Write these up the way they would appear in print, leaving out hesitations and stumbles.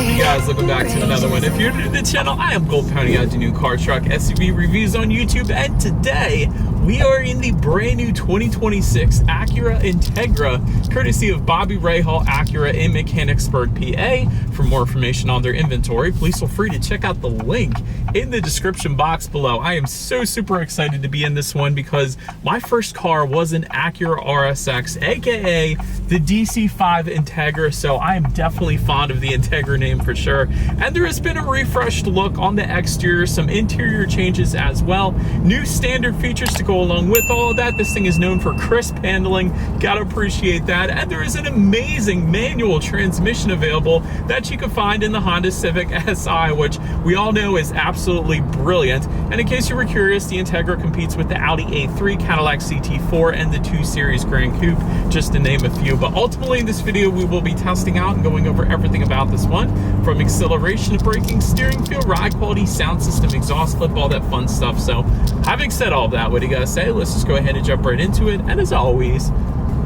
up, you guys? Welcome back to another one. If you're new to the channel, I am Gold Pounding out your new car, truck, SUV reviews on YouTube, and today we are in the brand new 2026 Acura Integra, courtesy of Bobby Rahal Acura in Mechanicsburg, PA. For more information on their inventory, please feel free to check out the link in the description box below. I am so super excited to be in this one because my first car was an Acura RSX, aka the DC5 Integra, so I am definitely fond of the Integra name for sure. And there has been a refreshed look on the exterior, some interior changes as well, new standard features to go along with all of that. This thing is known for crisp handling, gotta appreciate that. And there is an amazing manual transmission available that you can find in the Honda Civic Si, which we all know is absolutely brilliant. And in case you were curious, the Integra competes with the Audi A3, Cadillac CT4, and the 2 Series Grand Coupe, just to name a few. But ultimately in this video, we will be testing out and going over everything about this one, from acceleration to braking, steering feel, ride quality, sound system, exhaust clip, all that fun stuff. So having said all that, what do you guys say? Let's just go ahead and jump right into it. And as always,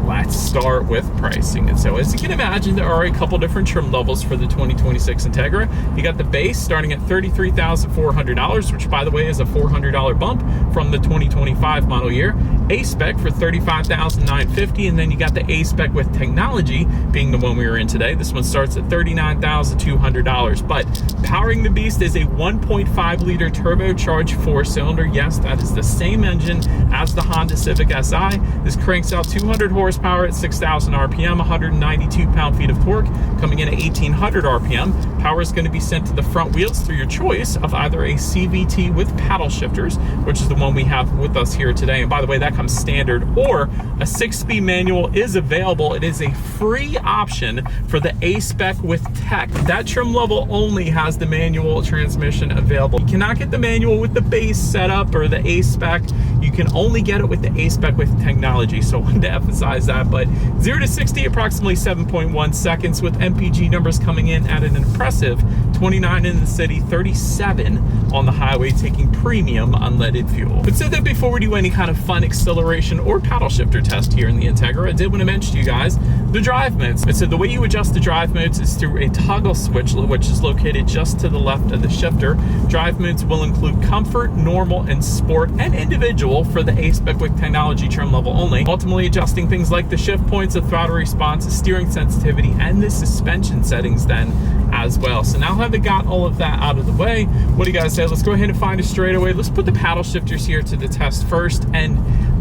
let's start with pricing. And so as you can imagine, there are a couple different trim levels for the 2026 Integra. You got the base starting at $33,400, which by the way is a $400 bump from the 2025 model year. A-Spec for $35,950, and then you got the A-Spec with technology being the one we were in today. This one starts at $39,200, but powering the beast is a 1.5 liter turbocharged 4-cylinder. Yes, that is the same engine as the Honda Civic Si. This cranks out 200 horsepower at 6,000 RPM, 192 pound-feet of torque, coming in at 1,800 RPM. Power is going to be sent to the front wheels through your choice of either a CVT with paddle shifters, which is the one we have with us here today. And by the way, that comes standard, or a 6-speed manual is available. It is a free option for the A-Spec with tech. That trim level only has the manual transmission available. You cannot get the manual with the base setup or the A-Spec. You can only get it with the A-Spec with technology. So I wanted to emphasize that. But 0 to 60, approximately 7.1 seconds, with MPG numbers coming in at an impressive 29 in the city, 37 on the highway, taking premium unleaded fuel. But said that before we do any kind of fun acceleration or paddle shifter test here in the Integra, I did want to mention to you guys the drive modes. And so the way you adjust the drive modes is through a toggle switch, which is located just to the left of the shifter. Drive modes will include comfort, normal, and sport, and individual for the A-Spec with technology trim level only. Ultimately adjusting things like the shift points, the throttle response, the steering sensitivity, and the suspension settings then as well. So now having got all of that out of the way, what do you guys say? Let's go ahead and find a straightaway. Let's put the paddle shifters here to the test first, and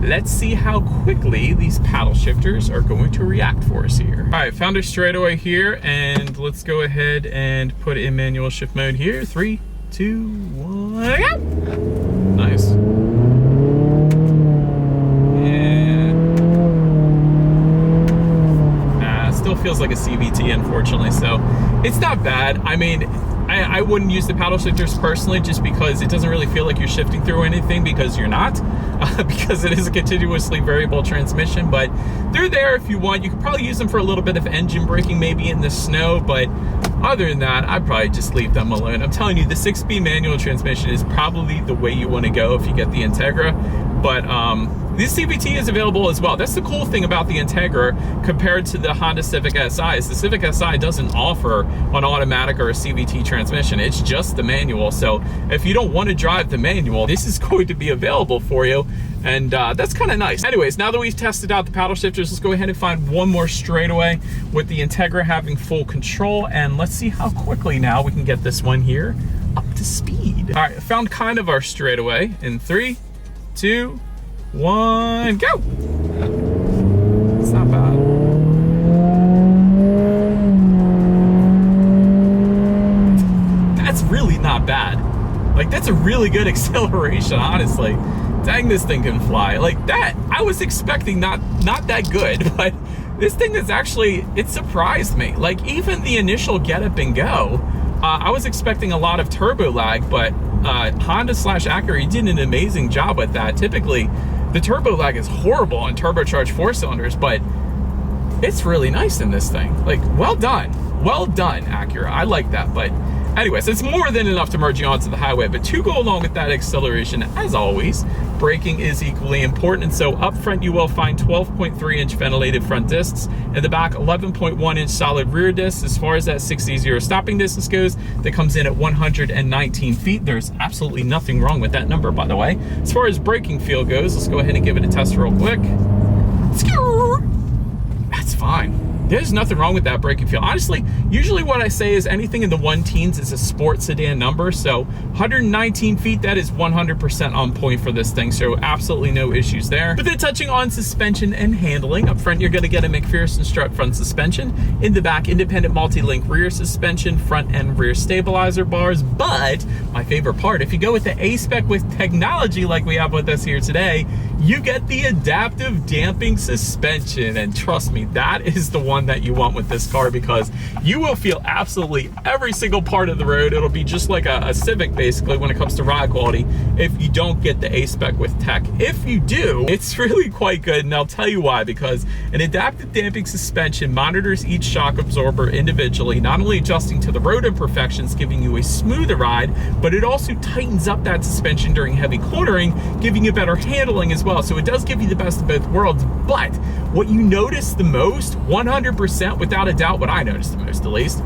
let's see how quickly these paddle shifters are going to react for us here. All right, found a straightaway here, and let's go ahead and put it in manual shift mode here. 3, 2, 1, go! Nice. Still feels like a CVT, unfortunately, so it's not bad. I mean, I wouldn't use the paddle shifters personally, just because it doesn't really feel like you're shifting through anything, because you're not, because it is a continuously variable transmission. But they're there if you want. You could probably use them for a little bit of engine braking, maybe in the snow, but other than that, I'd probably just leave them alone. I'm telling you, the 6-speed manual transmission is probably the way you want to go if you get the Integra. But this CVT is available as well. That's the cool thing about the Integra compared to the Honda Civic Si, is the Civic Si doesn't offer an automatic or a CVT transmission. It's just the manual. So if you don't want to drive the manual, this is going to be available for you. And that's kind of nice. Anyways, now that we've tested out the paddle shifters, let's go ahead and find one more straightaway with the Integra having full control. And let's see how quickly now we can get this one here up to speed. All right, I found kind of our straightaway in 3, 2, 1, go! It's not bad. That's really not bad. Like, that's a really good acceleration, honestly. Dang, this thing can fly. Like that, I was expecting not that good, but this thing is actually, it surprised me. Like, even the initial get up and go, I was expecting a lot of turbo lag, but Honda/Acura did an amazing job with that. Typically, the turbo lag is horrible on turbocharged 4-cylinders, but it's really nice in this thing. Like, well done, Acura. I like that. But Anyways, it's more than enough to merge you onto the highway, but to go along with that acceleration, as always, braking is equally important. And so up front, you will find 12.3-inch ventilated front discs. In the back, 11.1-inch solid rear discs. As far as that 6E0 stopping distance goes, that comes in at 119 feet. There's absolutely nothing wrong with that number, by the way. As far as braking feel goes, let's go ahead and give it a test real quick. That's fine. There's nothing wrong with that braking feel. Honestly, usually what I say is anything in the 1-teens is a sport sedan number. So 119 feet, that is 100% on point for this thing. So absolutely no issues there. But then touching on suspension and handling, up front, you're gonna get a McPherson strut front suspension. In the back, independent multi-link rear suspension, front and rear stabilizer bars. But my favorite part, if you go with the A-Spec with technology like we have with us here today, you get the adaptive damping suspension. And trust me, that is the one that you want with this car, because you will feel absolutely every single part of the road. It'll be just like a Civic basically when it comes to ride quality if you don't get the A-Spec with tech. If you do, it's really quite good, and I'll tell you why. Because an adaptive damping suspension monitors each shock absorber individually, not only adjusting to the road imperfections, giving you a smoother ride, but it also tightens up that suspension during heavy cornering, giving you better handling as well. So it does give you the best of both worlds. But what you notice the most, 100% without a doubt, what I noticed the most at least,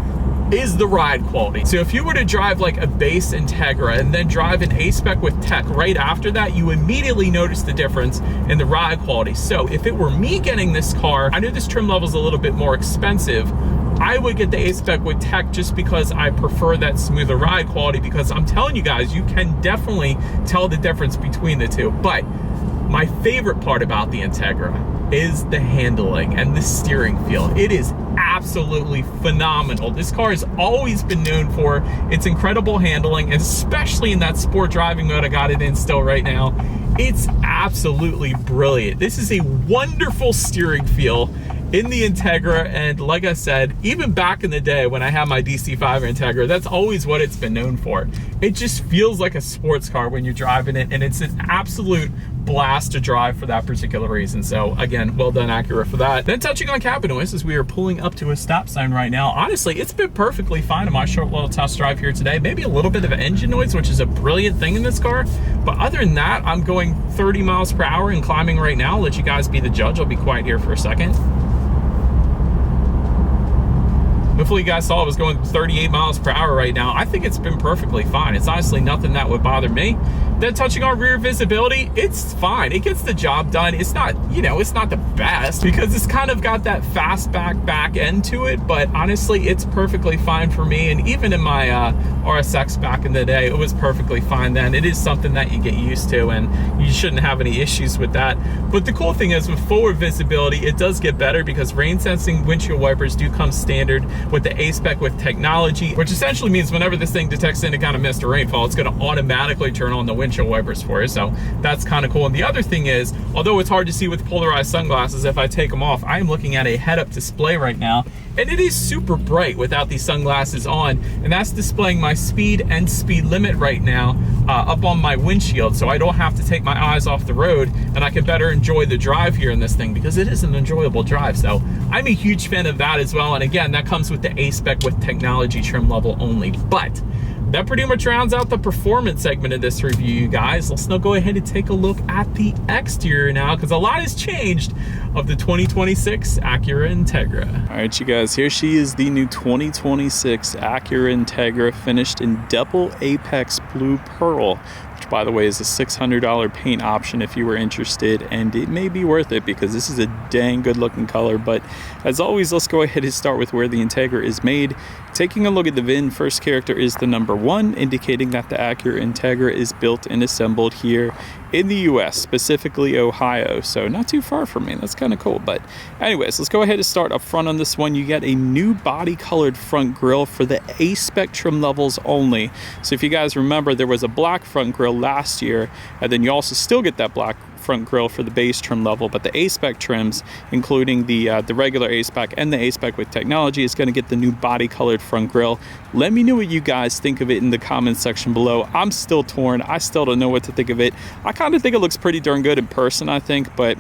is the ride quality. So if you were to drive like a base Integra and then drive an A-Spec with tech right after that, you immediately notice the difference in the ride quality. So if it were me getting this car, I know this trim level is a little bit more expensive, I would get the A-Spec with tech just because I prefer that smoother ride quality, because I'm telling you guys, you can definitely tell the difference between the two. But my favorite part about the Integra is the handling and the steering feel. It is absolutely phenomenal. This car has always been known for its incredible handling, especially in that sport driving mode I got it in still right now. It's absolutely brilliant. This is a wonderful steering feel in the Integra, and like I said, even back in the day when I had my DC5 Integra, that's always what it's been known for. It just feels like a sports car when you're driving it, and it's an absolute blast to drive for that particular reason. So again, well done Acura for that. Then touching on cabin noise, as we are pulling up to a stop sign right now, honestly, it's been perfectly fine in my short little test drive here today. Maybe a little bit of engine noise, which is a brilliant thing in this car, but other than that, I'm going 30 miles per hour and climbing right now. I'll let you guys be the judge. I'll be quiet here for a second. Hopefully you guys saw I was going 38 miles per hour right now. I think it's been perfectly fine. It's honestly nothing that would bother me. Then touching on rear visibility, it's fine. It gets the job done. It's not, you know, it's not the best because it's kind of got that fastback back end to it, but honestly, it's perfectly fine for me. And even in my RSX back in the day, it was perfectly fine then. It is something that you get used to, and you shouldn't have any issues with that. But the cool thing is with forward visibility, it does get better because rain sensing windshield wipers do come standard with the A-Spec with technology, which essentially means whenever this thing detects any kind of mist or rainfall, it's going to automatically turn on the windshield wipers for you. So that's kind of cool. And the other thing is, although it's hard to see with polarized sunglasses, if I take them off, I am looking at a head-up display right now, and it is super bright without these sunglasses on, and that's displaying my speed and speed limit right now up on my windshield, so I don't have to take my eyes off the road, and I can better enjoy the drive here in this thing because it is an enjoyable drive. So I'm a huge fan of that as well. And again, that comes with the A-Spec with technology trim level only. But that pretty much rounds out the performance segment of this review, you guys. Let's now go ahead and take a look at the exterior now, because a lot has changed of the 2026 Acura Integra. All right, you guys, here she is, the new 2026 Acura Integra, finished in double Apex Blue Pearl, which by the way is a $600 paint option if you were interested, and it may be worth it because this is a dang good looking color. But as always, let's go ahead and start with where the Integra is made. Taking a look at the VIN, first character is the number 1, indicating that the Acura Integra is built and assembled here in the US, specifically Ohio, so not too far from me. That's kind of cool. But anyways, let's go ahead and start up front on this one. You get a new body colored front grille for the A-Spec trim levels only. So if you guys remember, there was a black front grille last year, and then you also still get that black front grille for the base trim level, but the A-Spec trims, including the regular A-Spec and the A-Spec with technology, is going to get the new body colored front grille. Let me know what you guys think of it in the comments section below. I'm still torn. I still don't know what to think of it. I kind of think it looks pretty darn good in person, I think, but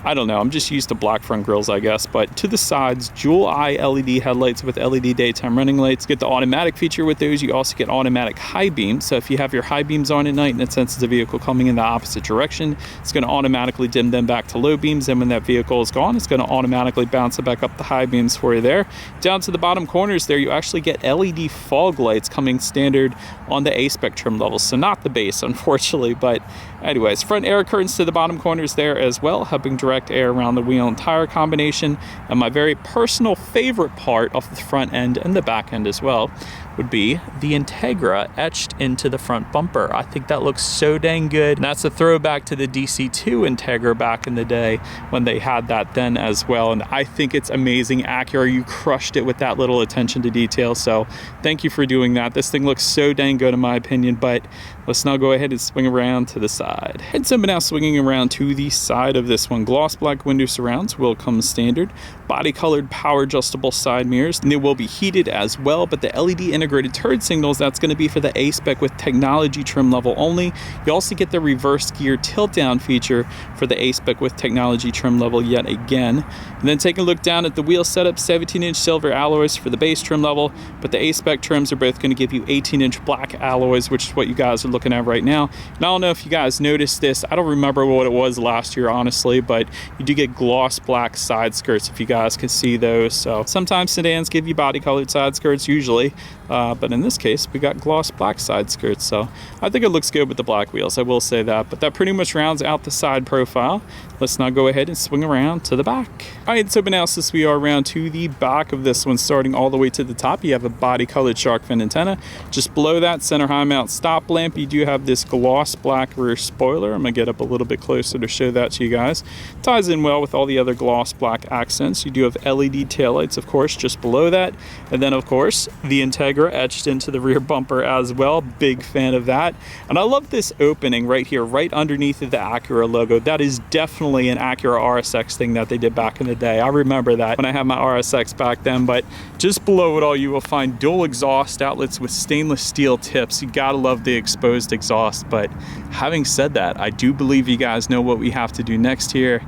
I don't know, I'm just used to black front grills, I guess. But to the sides, dual eye LED headlights with LED daytime running lights. Get the automatic feature with those. You also get automatic high beam. So if you have your high beams on at night and it senses a vehicle coming in the opposite direction, it's going to automatically dim them back to low beams. And when that vehicle is gone, it's going to automatically bounce it back up the high beams for you there. Down to the bottom corners there, you actually get LED fog lights coming standard on the A-Spec trim levels. So not the base, unfortunately, but anyways, front air curtains to the bottom corners there as well, helping direct air around the wheel and tire combination. And my very personal favorite part of the front end and the back end as well would be the Integra etched into the front bumper. I think that looks so dang good. And that's a throwback to the DC2 Integra back in the day when they had that then as well. And I think it's amazing. Acura, you crushed it with that little attention to detail. So thank you for doing that. This thing looks so dang good in my opinion, but let's now go ahead and swing around to the side. And so now swinging around to the side of this one, gloss black window surrounds will come standard, body colored power adjustable side mirrors, and they will be heated as well, but the LED integrated turn signals, that's going to be for the A-Spec with technology trim level only. You also get the reverse gear tilt down feature for the A-Spec with technology trim level yet again. And then take a look down at the wheel setup, 17-inch silver alloys for the base trim level, but the A-Spec trims are both going to give you 18-inch black alloys, which is what you guys are looking at right now. And I don't know if you guys noticed this, I don't remember what it was last year honestly, but you do get gloss black side skirts if you guys can see those. So sometimes sedans give you body colored side skirts usually, but in this case we got gloss black side skirts, so I think it looks good with the black wheels, I will say that. But that pretty much rounds out the side profile. Let's now go ahead and swing around to the back. All right, so now since we are around to the back of this one, starting all the way to the top, you have a body colored shark fin antenna. Just below that, center high mount stop lamp, you do have this gloss black rear spoiler. I'm gonna get up a little bit closer to show that to you guys. Ties in well with all the other gloss black accents. You do have LED taillights, of course, just below that. And then, of course, the Integra etched into the rear bumper as well. Big fan of that. And I love this opening right here, right underneath of the Acura logo. That is definitely an Acura RSX thing that they did back in the day. I remember that when I had my RSX back then. But just below it all, you will find dual exhaust outlets with stainless steel tips. You gotta love the exposed exhaust. But having said that, I do believe you guys know what we have to do next here.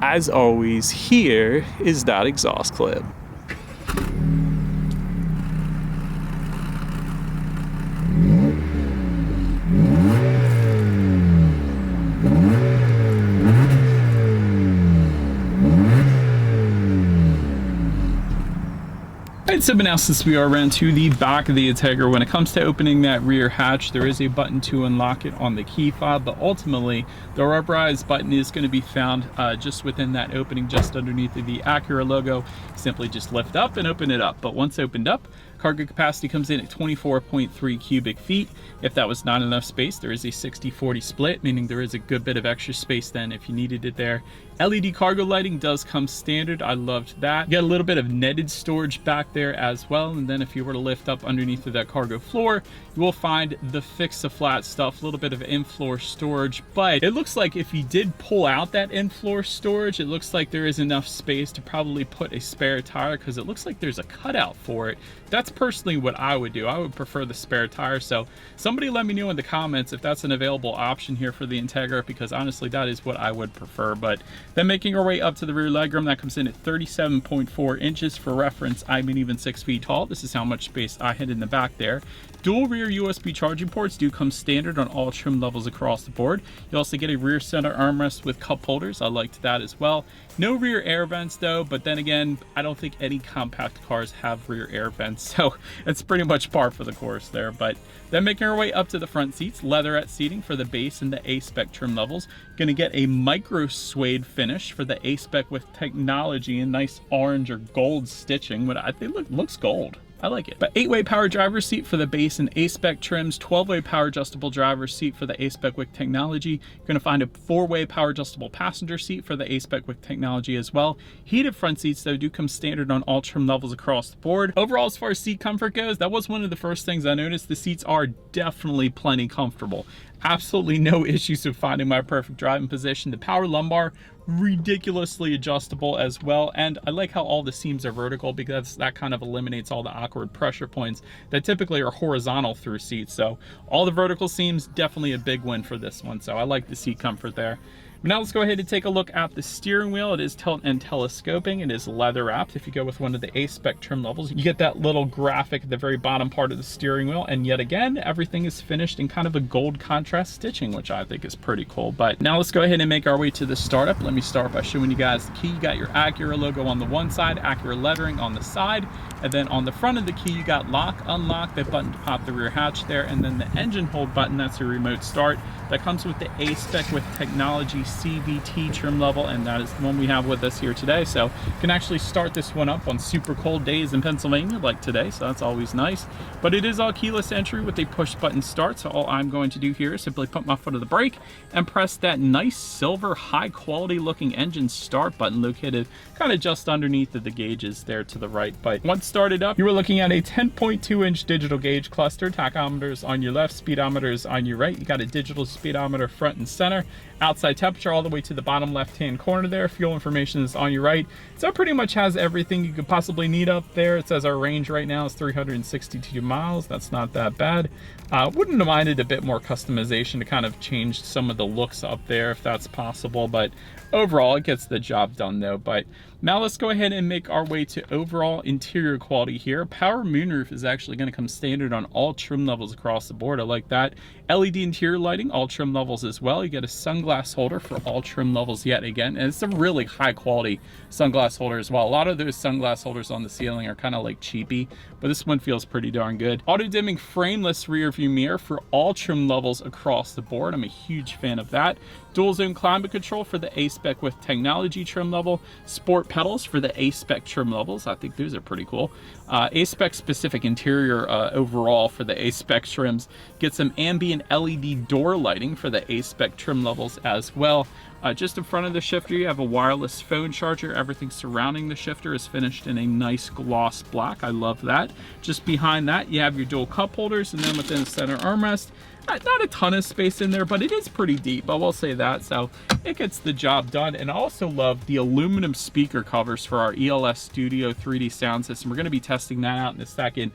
As always, here is that exhaust clip. Alright, so now since we are around to the back of the Integra, when it comes to opening that rear hatch, there is a button to unlock it on the key fob, but ultimately the rubberized button is going to be found just within that opening, just underneath the Acura logo. Simply just lift up and open it up. But once opened up, cargo capacity comes in at 24.3 cubic feet. If that was not enough space, there is a 60-40 split, meaning there is a good bit of extra space then if you needed it there. LED cargo lighting does come standard. I loved that. You got a little bit of netted storage back there as well. And then if you were to lift up underneath of that cargo floor, you will find the fix-a-flat stuff, a little bit of in-floor storage. But it looks like if you did pull out that in-floor storage, it looks like there is enough space to probably put a spare tire, because it looks like there's a cutout for it. That's personally what I would do. I would prefer the spare tire. So somebody let me know in the comments if that's an available option here for the Integra, because honestly that is what I would prefer. But then making our way up to the rear legroom, that comes in at 37.4 inches. For reference, I'm even 6 feet tall. This is how much space I had in the back there. Dual rear USB charging ports do come standard on all trim levels across the board. You also get a rear center armrest with cup holders. I liked that as well. No rear air vents though, but then again, I don't think any compact cars have rear air vents, so it's pretty much par for the course there. But then making our way up to the front seats, leatherette seating for the base and the A-Spec trim levels. Gonna get a micro suede finish for the A-Spec with technology and nice orange or gold stitching. But I think looks gold. I like it. But 8-way power driver's seat for the base and A-Spec trims, 12-way power adjustable driver's seat for the A-Spec with technology. You're gonna find a 4-way power adjustable passenger seat for the A-Spec with technology as well. Heated front seats though do come standard on all trim levels across the board. Overall, as far as seat comfort goes, that was one of the first things I noticed. The seats are definitely plenty comfortable. Absolutely no issues with finding my perfect driving position. The power lumbar, ridiculously adjustable as well, and I like how all the seams are vertical, because that kind of eliminates all the awkward pressure points that typically are horizontal through seats. So all the vertical seams, definitely a big win for this one. So I like the seat comfort there. But now let's go ahead and take a look at the steering wheel. It is tilt and telescoping. It is leather wrapped. If you go with one of the A-Spec trim levels, you get that little graphic at the very bottom part of the steering wheel. And yet again, everything is finished in kind of a gold contrast stitching, which I think is pretty cool. But now let's go ahead and make our way to the startup. Let me start by showing you guys the key. You got your Acura logo on the one side, Acura lettering on the side, and then on the front of the key, you got lock, unlock, the button to pop the rear hatch there, and then the engine hold button, that's your remote start. That comes with the A-Spec with Technology CVT trim level, and that is the one we have with us here today. So you can actually start this one up on super cold days in Pennsylvania like today, so that's always nice. But it is all keyless entry with a push button start, so all I'm going to do here is simply put my foot on the brake and press that nice silver high quality looking engine start button located kind of just underneath of the gauges there to the right. But once started up, you were looking at a 10.2-inch digital gauge cluster, tachometers on your left, speedometers on your right. You got a digital speedometer front and center, outside temperature all the way to the bottom left hand corner there. Fuel information is on your right. So it pretty much has everything you could possibly need up there. It says our range right now is 362 miles. That's not that bad. Wouldn't have minded a bit more customization to kind of change some of the looks up there if that's possible, but overall it gets the job done though. But now let's go ahead and make our way to overall interior quality here. Power moonroof is actually going to come standard on all trim levels across the board. I like that. LED interior lighting, all trim levels as well. You get a sunglass holder for all trim levels yet again, and it's a really high quality sunglass holder as well. A lot of those sunglass holders on the ceiling are kind of like cheapy, but this one feels pretty darn good. Auto dimming frameless rear view mirror for all trim levels across the board. I'm a huge fan of that. Dual zone climate control for the A-Spec with Technology trim level. Sport pedals for the A-Spec trim levels. I think those are pretty cool. A-Spec specific interior overall for the A-Spec trims. Get some ambient LED door lighting for the A-Spec trim levels as well. Just in front of the shifter, you have a wireless phone charger. Everything surrounding the shifter is finished in a nice gloss black. I love that. Just behind that, you have your dual cup holders, and then within the center armrest, not a ton of space in there, but it is pretty deep, I will say that, so it gets the job done. And I also love the aluminum speaker covers for our ELS Studio 3D sound system. We're going to be testing that out in a second.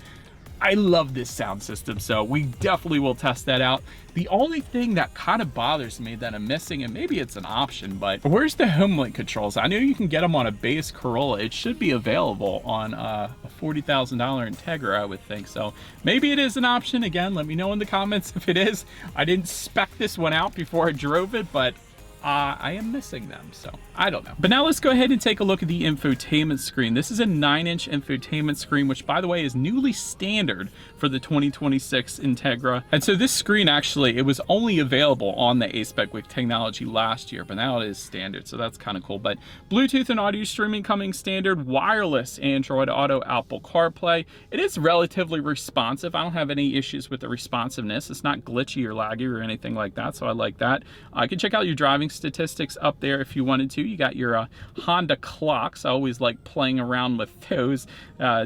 I love this sound system, so we definitely will test that out. The only thing that kind of bothers me that I'm missing, and maybe it's an option, but where's the HomeLink controls? I know you can get them on a base Corolla. It should be available on a $40,000 Integra, I would think. So maybe it is an option. Again, let me know in the comments if it is. I didn't spec this one out before I drove it, but I am missing them, so I don't know. But now let's go ahead and take a look at the infotainment screen. This is a 9-inch infotainment screen, which by the way is newly standard for the 2026 Integra. And so this screen actually, it was only available on the A-Spec with Technology last year, but now it is standard, so that's kind of cool. But Bluetooth and audio streaming coming standard, wireless Android Auto, Apple CarPlay. It is relatively responsive. I don't have any issues with the responsiveness. It's not glitchy or laggy or anything like that, so I like that. I can check out your driving statistics up there if you wanted to. You got your Honda clocks. I always like playing around with those,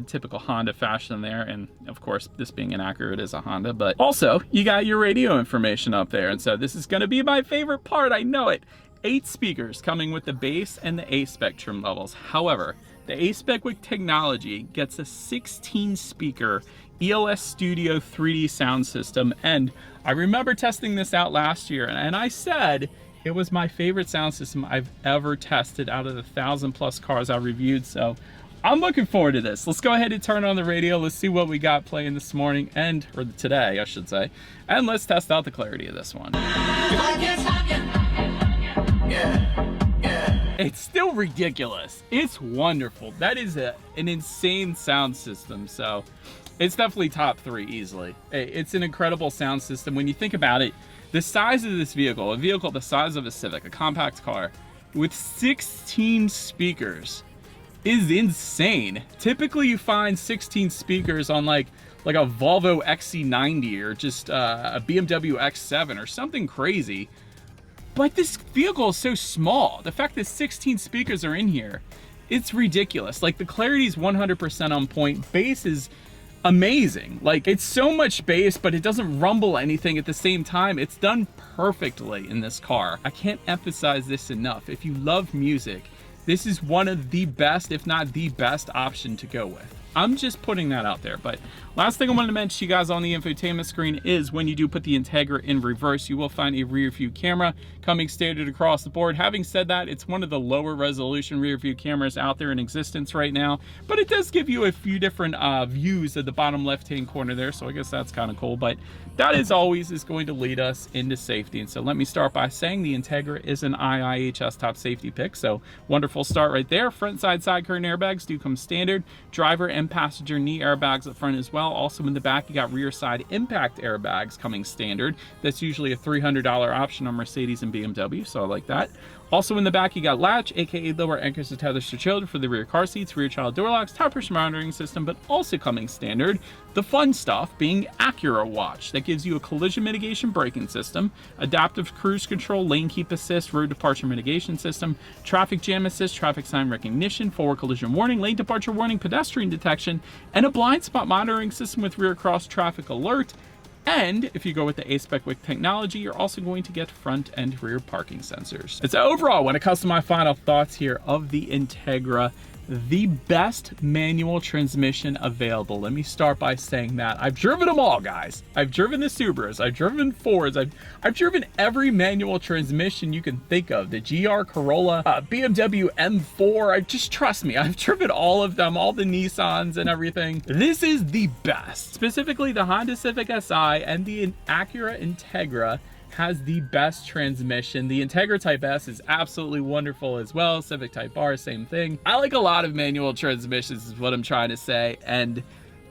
typical Honda fashion there, and of course this being an Acura, it is a Honda. But also you got your radio information up there, and so this is going to be my favorite part, I know it. 8 speakers coming with the base and the A-Spec trim levels. However, the A-Spec with Technology gets a 16 speaker ELS Studio 3D sound system, and I remember testing this out last year, and I said it was my favorite sound system I've ever tested out of the 1,000+ cars I reviewed, so I'm looking forward to this. Let's go ahead and turn on the radio. Let's see what we got playing this morning, or today, I should say, and let's test out the clarity of this one. It's still ridiculous. It's wonderful. That is an insane sound system, so it's definitely top 3 easily. It's an incredible sound system. When you think about it, the size of this vehicle, a vehicle the size of a Civic, a compact car, with 16 speakers is insane. Typically you find 16 speakers on like a Volvo XC90 or just a BMW X7 or something crazy. But this vehicle is so small. The fact that 16 speakers are in here, it's ridiculous. Like the clarity is 100% on point. Bass is amazing. Like it's so much bass, but it doesn't rumble anything at the same time. It's done perfectly in this car. I can't emphasize this enough. If you love music, this is one of the best, if not the best option to go with. I'm just putting that out there. But last thing I wanted to mention to you guys on the infotainment screen is when you do put the Integra in reverse, you will find a rear view camera coming standard across the board. Having said that, it's one of the lower resolution rear view cameras out there in existence right now, but it does give you a few different views at the bottom left hand corner there, so I guess that's kind of cool. But that is going to lead us into safety. And so let me start by saying the Integra is an IIHS top safety pick, so wonderful start right there. Front side curtain airbags do come standard. Driver and passenger knee airbags up front as well. Also in the back, you got rear side impact airbags coming standard. That's usually a $300 option on Mercedes and BMW, so I like that. Also in the back, you got latch, aka lower anchors to tethers for children for the rear car seats, rear child door locks, tire pressure monitoring system, but also coming standard, the fun stuff being Acura Watch. That gives you a collision mitigation braking system, adaptive cruise control, lane keep assist, road departure mitigation system, traffic jam assist, traffic sign recognition, forward collision warning, lane departure warning, pedestrian detection, and a blind spot monitoring system with rear cross traffic alert. And if you go with the A-Spec with technology, you're also going to get front and rear parking sensors. And so overall, when it comes to my final thoughts here of the Integra, the best manual transmission available. Let me start by saying that. I've driven them all, guys. I've driven the Subarus, I've driven Fords, I've driven every manual transmission you can think of. The GR Corolla, BMW M4, just trust me, I've driven all of them, all the Nissans and everything. This is the best. Specifically, the Honda Civic Si and the Acura Integra has the best transmission. The Integra Type S is absolutely wonderful as well. Civic Type R, same thing. I like a lot of manual transmissions is what I'm trying to say, and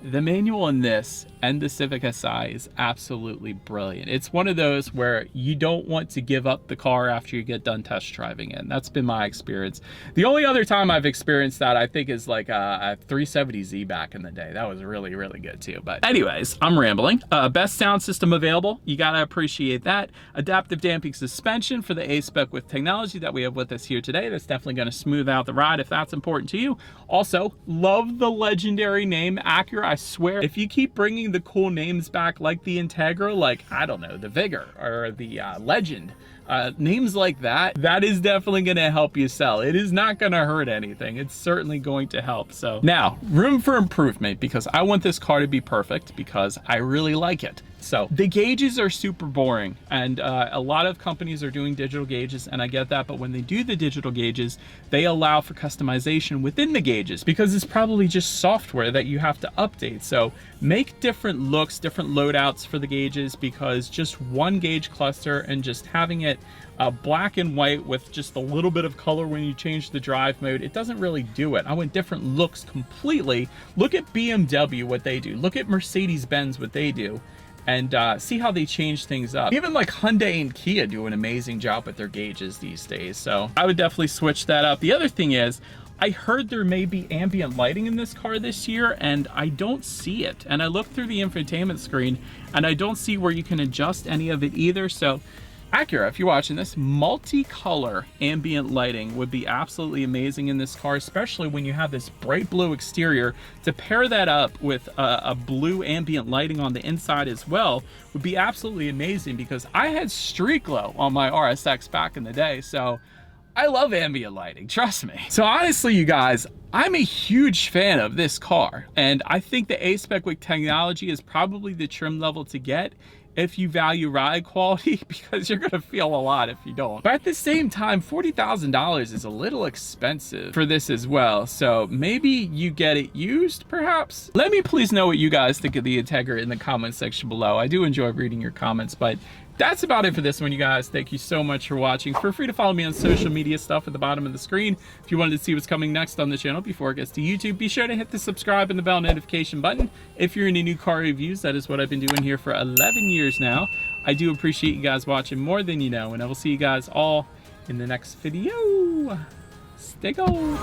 the manual in this and the Civic Si is absolutely brilliant. It's one of those where you don't want to give up the car after you get done test driving it. That's been my experience. The only other time I've experienced that, I think, is like a 370Z back in the day. That was really, really good too. But anyways, I'm rambling. Best sound system available. You gotta appreciate that. Adaptive damping suspension for the A-Spec with technology that we have with us here today. That's definitely gonna smooth out the ride if that's important to you. Also, love the legendary name Acura. I swear, if you keep bringing the cool names back like the Integra, like, I don't know, the Vigor or the Legend, names like that, that is definitely going to help you sell. It is not going to hurt anything. It's certainly going to help. So now, room for improvement, because I want this car to be perfect because I really like it. So the gauges are super boring, and a lot of companies are doing digital gauges, and I get that, but when they do the digital gauges, they allow for customization within the gauges because it's probably just software that you have to update. So make different looks, different loadouts for the gauges, because just one gauge cluster and just having it black and white with just a little bit of color when you change the drive mode, it doesn't really do it. I want different looks completely. Look at BMW, what they do. Look at Mercedes-Benz, what they do. And see how they change things up. Even like Hyundai and Kia do an amazing job with their gauges these days. So I would definitely switch that up. The other thing is, I heard there may be ambient lighting in this car this year, and I don't see it. And I looked through the infotainment screen, and I don't see where you can adjust any of it either. So Acura, if you're watching this, multicolor ambient lighting would be absolutely amazing in this car, especially when you have this bright blue exterior. To pair that up with a blue ambient lighting on the inside as well would be absolutely amazing, because I had street glow on my RSX back in the day, so I love ambient lighting, trust me. So honestly, you guys, I'm a huge fan of this car, and I think the A-Spec with technology is probably the trim level to get if you value ride quality, because you're gonna feel a lot if you don't. But at the same time, $40,000 is a little expensive for this as well. So maybe you get it used, perhaps? Let me please know what you guys think of the Integra in the comment section below. I do enjoy reading your comments, but that's about it for this one, you guys. Thank you so much for watching. Feel free to follow me on social media stuff at the bottom of the screen. If you wanted to see what's coming next on the channel before it gets to YouTube, be sure to hit the subscribe and the bell notification button. If you're into new car reviews, that is what I've been doing here for 11 years now. I do appreciate you guys watching more than you know, and I will see you guys all in the next video. Stay gold.